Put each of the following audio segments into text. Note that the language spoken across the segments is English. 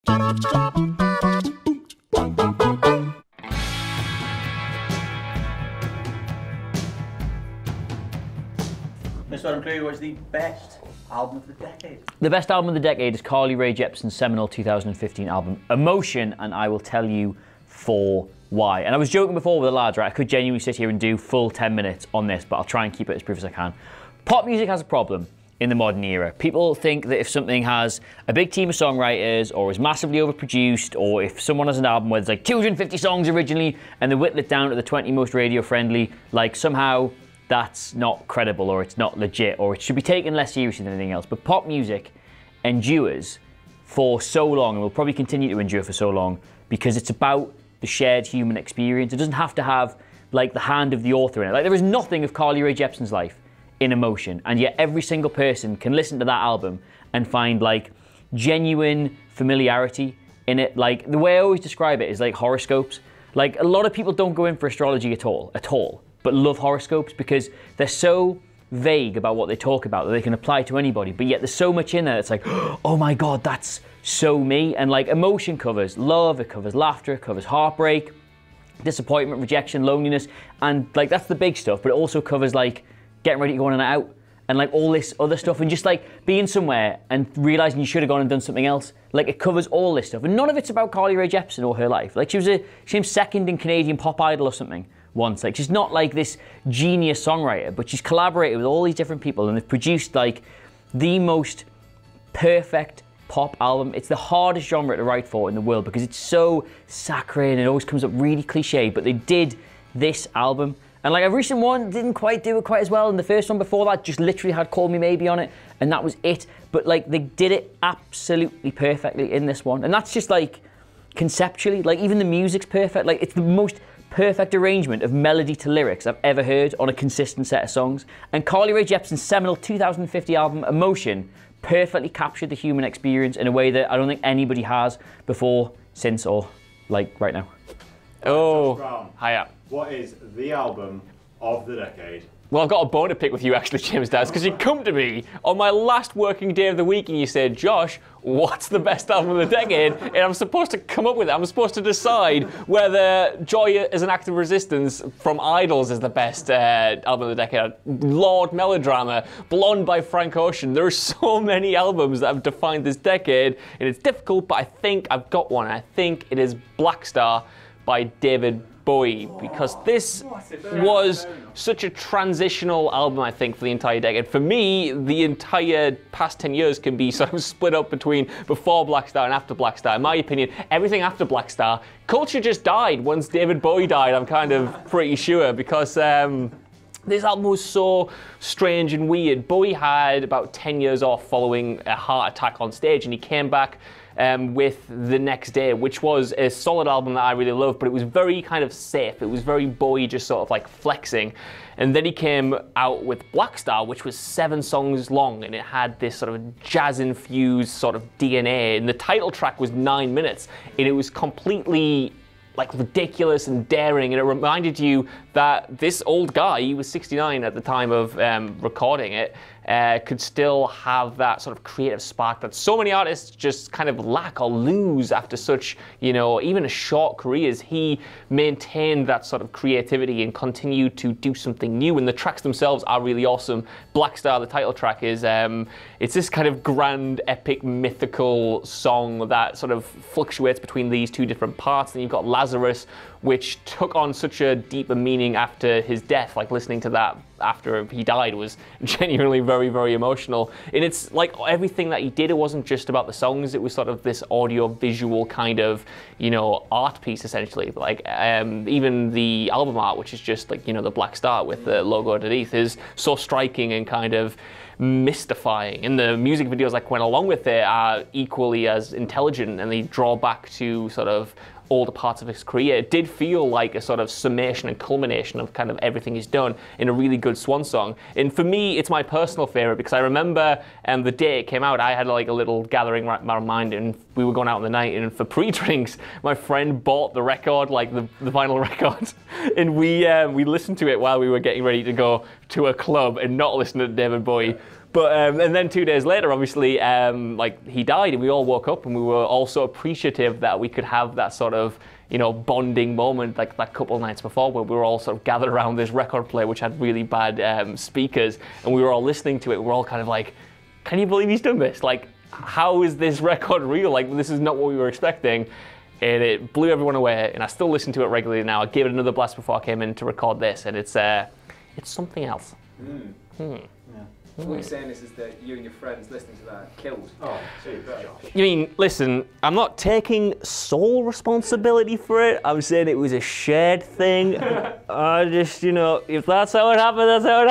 Mr. Clery, what's the best album of the decade? The best album of the decade is Carly Rae Jepsen's seminal 2015 album, Emotion, and I will tell you for why. And I was joking before with the lads, right? I could genuinely sit here and do full 10 minutes on this, but I'll try and keep it as brief as I can. Pop music has a problem in the modern era. People think that if something has a big team of songwriters, or is massively overproduced, or if someone has an album where there's like 250 songs originally and they whittle it down to the 20 most radio friendly, like somehow that's not credible, or it's not legit, or it should be taken less seriously than anything else. But pop music endures for so long, and will probably continue to endure for so long, because it's about the shared human experience. It doesn't have to have like the hand of the author in it. Like, there is nothing of Carly Rae Jepsen's life in Emotion, and yet every single person can listen to that album and find like genuine familiarity in it. Like, the way I always describe it is like horoscopes. Like, a lot of people don't go in for astrology at all, but love horoscopes because they're so vague about what they talk about that they can apply to anybody, but yet there's so much in there. It's like, oh my God, that's so me. And like, Emotion covers love, it covers laughter, it covers heartbreak, disappointment, rejection, loneliness, and like, that's the big stuff, but it also covers like getting ready to go on a night out and like all this other stuff, and just like being somewhere and realizing you should have gone and done something else. Like, it covers all this stuff, and none of it's about Carly Rae Jepsen or her life. Like, she came second in Canadian Pop Idol or something once. Like, she's not like this genius songwriter, but she's collaborated with all these different people and they've produced like the most perfect pop album. It's the hardest genre to write for in the world because it's so saccharine and it always comes up really cliche, but they did this album. And like, a recent one didn't quite do it quite as well, and the first one before that just literally had Call Me Maybe on it, and that was it. But like, they did it absolutely perfectly in this one, and that's just like conceptually, like even the music's perfect. Like, it's the most perfect arrangement of melody to lyrics I've ever heard on a consistent set of songs. And Carly Rae Jepsen's seminal 2050 album, Emotion, perfectly captured the human experience in a way that I don't think anybody has before, since, or like right now. Oh, Hiya. What is the album of the decade? Well, I've got a bone to pick with you actually, James Dowse, because you come to me on my last working day of the week and you said, Josh, what's the best album of the decade? And I'm supposed to come up with it. I'm supposed to decide whether Joy as an Act of Resistance from Idols is the best album of the decade. Lord Melodrama, Blonde by Frank Ocean. There are so many albums that have defined this decade, and it's difficult, but I think I've got one. I think it is Black Star by David Bowie, because this was such a transitional album, I think, for the entire decade. For me, the entire past 10 years can be sort of split up between before Black Star and after Black Star. In my opinion, everything after Black Star, culture just died once David Bowie died, I'm kind of pretty sure, because this album was so strange and weird. Bowie had about 10 years off following a heart attack on stage, and he came back with The Next Day, which was a solid album that I really loved, but it was very kind of safe. It was very Bowie, just sort of like flexing. And then he came out with Black Star, which was 7 songs long, and it had this sort of jazz-infused sort of DNA. And the title track was 9 minutes, and it was completely like ridiculous and daring, and it reminded you that this old guy, he was 69 at the time of recording it, could still have that sort of creative spark that so many artists just kind of lack or lose after such, you know, even a short careers. He maintained that sort of creativity and continued to do something new, and the tracks themselves are really awesome. Black Star, the title track, is it's this kind of grand, epic, mythical song that sort of fluctuates between these two different parts. And you've got Lazarus, which took on such a deeper meaning after his death. Like, listening to that after he died was genuinely very, very emotional. And it's like everything that he did, it wasn't just about the songs, it was sort of this audio-visual kind of, you know, art piece, essentially. Like, even the album art, which is just like, you know, the black star with the logo underneath, is so striking and kind of mystifying. And the music videos that went along with it are equally as intelligent, and they draw back to sort of all the parts of his career. It did feel like a sort of summation and culmination of kind of everything he's done in a really good swan song. And for me, it's my personal favorite, because I remember the day it came out, I had like a little gathering right in my mind, and we were going out in the night, and for pre-drinks, my friend bought the record, like the vinyl record, and we listened to it while we were getting ready to go to a club and not listen to David Bowie. But and then 2 days later, obviously, like he died, and we all woke up, and we were all so appreciative that we could have that sort of, you know, bonding moment like that couple of nights before, where we were all sort of gathered around this record player which had really bad speakers, and we were all listening to it. We were all kind of like, can you believe he's done this? Like, how is this record real? Like, this is not what we were expecting. And it blew everyone away, and I still listen to it regularly now. I gave it another blast before I came in to record this, and it's something else. What you're saying is that you and your friends listening to that killed. Oh, super, Josh. You mean, listen, I'm not taking sole responsibility for it. I'm saying it was a shared thing. I just, you know, if that's how it happened, that's how it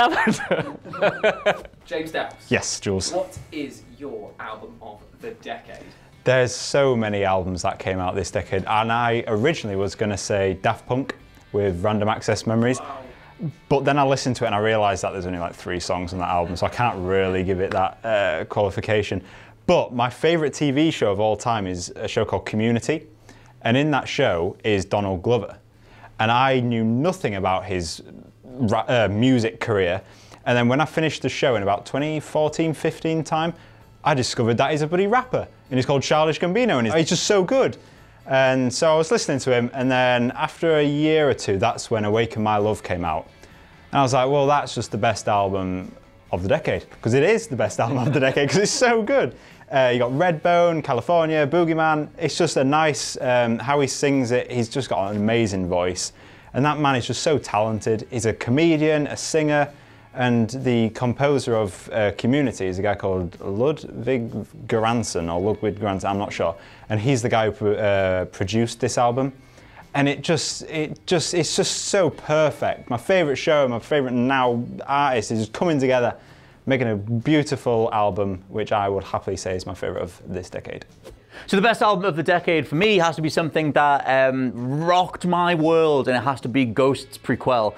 happened. James Dowse. Yes, Jules. What is your album of the decade? There's so many albums that came out this decade, and I originally was going to say Daft Punk with Random Access Memories. Wow. But then I listened to it and I realised that there's only like 3 songs on that album, so I can't really give it that qualification. But my favourite TV show of all time is a show called Community, and in that show is Donald Glover. And I knew nothing about his music career, and then when I finished the show in about 2014-15 time, I discovered that he's a bloody rapper, and he's called Childish Gambino, and he's just so good. And so I was listening to him, and then after a year or two, that's when Awaken My Love came out. And I was like, well, that's just the best album of the decade, because it is the best album of the decade, because it's so good. You got Redbone, California, Boogeyman. It's just a nice, how he sings it, he's just got an amazing voice. And that man is just so talented. He's a comedian, a singer, and the composer of Community is a guy called Ludwig Göransson, or Ludwig Göransson, I'm not sure. And he's the guy who produced this album. And it's just so perfect. My favourite show, my favourite now artist is just coming together, making a beautiful album, which I would happily say is my favourite of this decade. So the best album of the decade for me has to be something that rocked my world, and it has to be Ghost's Prequel,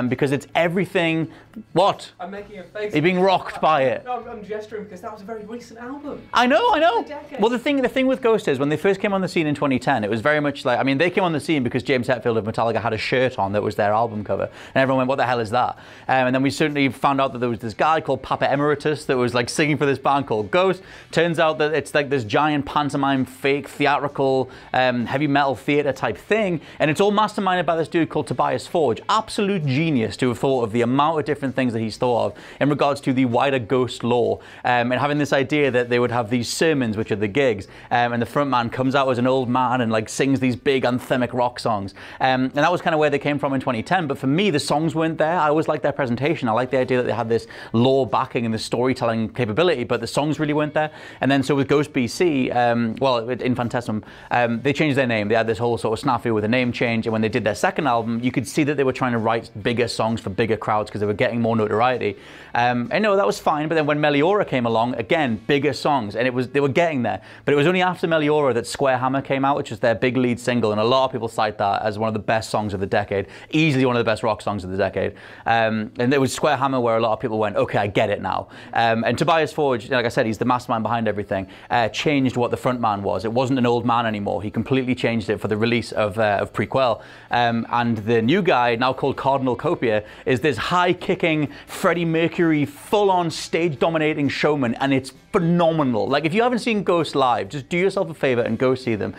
because it's everything. What? I'm making a face. You're being rocked by it. No, I'm gesturing because that was a very recent album. I know. The decade. Well, the thing with Ghost is when they first came on the scene in 2010, it was very much like, I mean, they came on the scene because James Hetfield of Metallica had a shirt on that was their album cover, and everyone went, "What the hell is that?" And then we certainly found out that there was this guy called Papa Emeritus that was like singing for this band called Ghost. Turns out that it's like this giant pantomime, fake theatrical, heavy metal theater type thing, and it's all masterminded by this dude called Tobias Forge. Absolute genius to have thought of the amount of different things that he's thought of in regards to the wider Ghost lore, and having this idea that they would have these sermons, which are the gigs, and the front man comes out as an old man and like sings these big anthemic rock songs, and that was kind of where they came from in 2010. But for me, the songs weren't there. I always liked their presentation. I liked the idea that they had this lore backing and the storytelling capability, but the songs really weren't there. And then so with Ghost BC, well, Infantesimum, they changed their name. They had this whole sort of snafu with a name change, and when they did their second album, you could see that they were trying to write bigger songs for bigger crowds because they were getting more notoriety. And no, that was fine. But then when Meliora came along, again, bigger songs, and they were getting there. But it was only after Meliora that Square Hammer came out, which was their big lead single, and a lot of people cite that as one of the best songs of the decade, easily one of the best rock songs of the decade. And it was Square Hammer where a lot of people went, okay, I get it now. And Tobias Forge, like I said, he's the mastermind behind everything, changed what the front man was. It wasn't an old man anymore. He completely changed it for the release of Prequel. And the new guy, now called Cardinal Copia, is this high-kicking Freddie Mercury, full-on stage-dominating showman, and it's phenomenal. Like, if you haven't seen Ghost live, just do yourself a favor and go see them,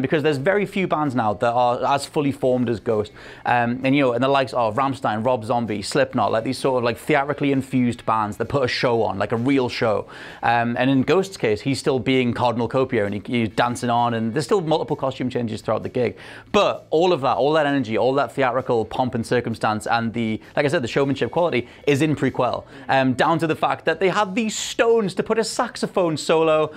because there's very few bands now that are as fully formed as Ghost. And you know, and the likes of Rammstein, Rob Zombie, Slipknot, like these sort of like theatrically infused bands that put a show on, like a real show. And in Ghost's case, he's still being Cardinal Copia, and he's dancing on, and there's still multiple costume changes throughout the gig. But all of that, all that energy, all that theatrical pomp and circumstance, and the, like I said, the showmanship quality is in Prequel. Down to the fact that they had these stones to put a saxophone solo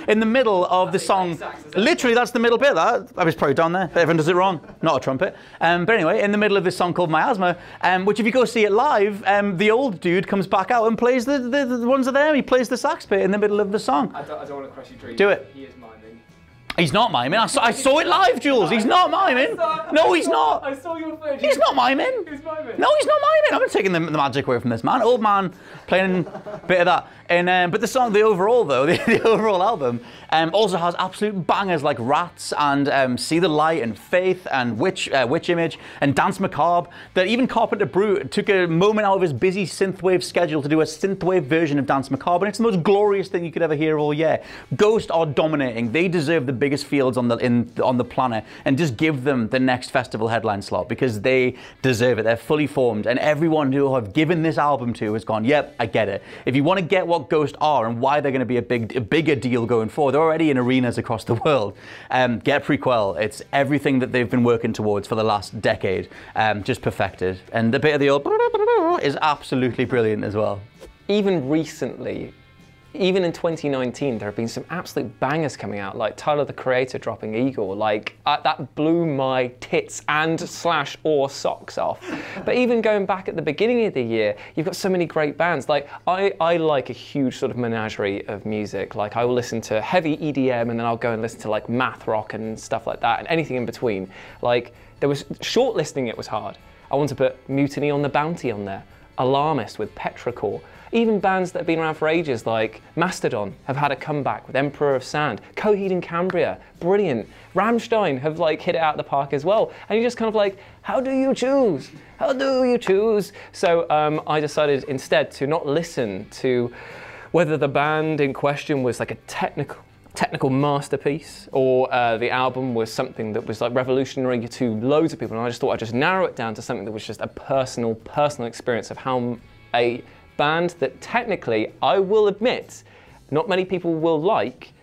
in the middle of the song. Literally, that's the middle bit. That I was probably down there. Everyone does it wrong. Not a trumpet. But anyway, in the middle of this song called Miasma, which if you go see it live, the old dude comes back out and plays the ones that are there. He plays the sax bit in the middle of the song. I don't want to crush your dreams. Do it. He is miming. He's not miming. I saw it live, Jules. He's not miming. No, he's not. I saw your footage. He's not miming. He's miming. No, he's not miming. I'm not taking the magic away from this man. Old man playing a bit of that. And but the overall though, the overall album also has absolute bangers like Rats and See the Light and Faith and Witch Image and Dance Macabre. That even Carpenter Brut took a moment out of his busy synthwave schedule to do a synthwave version of Dance Macabre, and it's the most glorious thing you could ever hear all year. Ghost are dominating. They deserve the biggest fields on the planet, and just give them the next festival headline slot because they deserve it. They're fully formed, and everyone who I've given this album to has gone, yep, I get it. If you want to get what Ghost are and why they're going to be a bigger deal going forward, they're already in arenas across the world. Get Prequel. It's everything that they've been working towards for the last decade, just perfected. And the bit of the old is absolutely brilliant as well. Even recently, even in 2019, there have been some absolute bangers coming out, like Tyler the Creator dropping Eagle, like that blew my tits and /or socks off. But even going back at the beginning of the year, you've got so many great bands. Like I like a huge sort of menagerie of music. Like I will listen to heavy EDM and then I'll go and listen to like math rock and stuff like that and anything in between. Like there was shortlisting, it was hard. I want to put Mutiny on the Bounty on there, Alarmist with Petrichor. Even bands that have been around for ages, like Mastodon, have had a comeback with Emperor of Sand. Coheed and Cambria, brilliant. Rammstein have like hit it out of the park as well. And you're just kind of like, how do you choose? How do you choose? So I decided instead to not listen to whether the band in question was like a technical masterpiece or the album was something that was like revolutionary to loads of people. And I just thought I'd just narrow it down to something that was just a personal experience of how a band that technically, I will admit, not many people will like,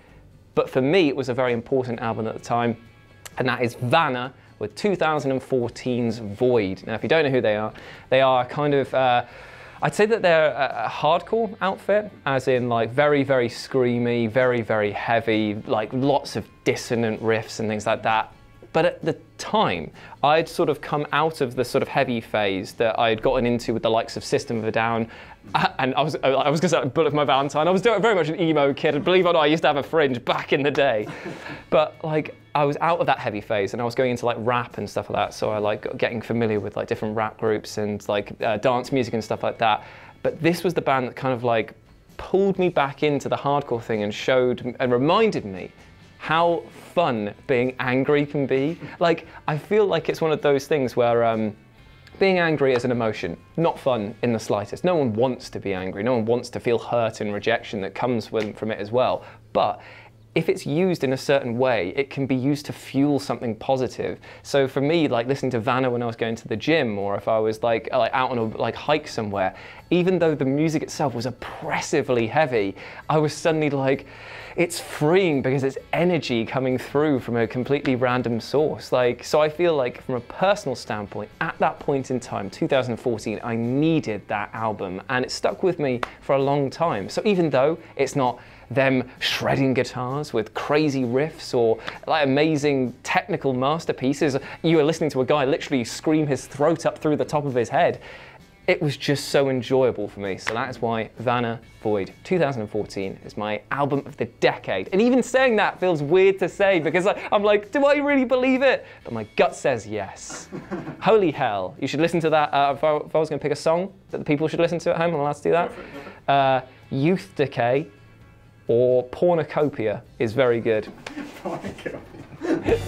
but for me it was a very important album at the time, and that is Vanna with 2014's Void. Now if you don't know who they are kind of, I'd say that they're a hardcore outfit, as in like very, very screamy, very, very heavy, like lots of dissonant riffs and things like that. But at the time, I'd sort of come out of the sort of heavy phase that I had gotten into with the likes of System of a Down, and I was going to say Bullet for My Valentine. I was very much an emo kid, and believe it or not, I used to have a fringe back in the day. But like, I was out of that heavy phase, and I was going into like rap and stuff like that. So I like getting familiar with like different rap groups and like dance music and stuff like that. But this was the band that kind of like pulled me back into the hardcore thing and showed and reminded me how fun being angry can be. Like, I feel like it's one of those things where being angry is an emotion, not fun in the slightest. No one wants to be angry. No one wants to feel hurt and rejection that comes from it as well. But if it's used in a certain way, it can be used to fuel something positive. So for me, like listening to Vanna when I was going to the gym, or if I was like out on a hike somewhere, even though the music itself was oppressively heavy, I was suddenly like, it's freeing because it's energy coming through from a completely random source. Like, so I feel like from a personal standpoint, at that point in time, 2014, I needed that album, and it stuck with me for a long time. So even though it's not them shredding guitars with crazy riffs or like amazing technical masterpieces, you are listening to a guy literally scream his throat up through the top of his head. It was just so enjoyable for me. So that is why Vanna Void 2014 is my album of the decade. And even saying that feels weird to say because I'm like, do I really believe it? But my gut says yes. Holy hell. You should listen to that. If I was going to pick a song that the people should listen to at home, I'm allowed to do that. Youth Decay or Pornocopia is very good. Pornocopia.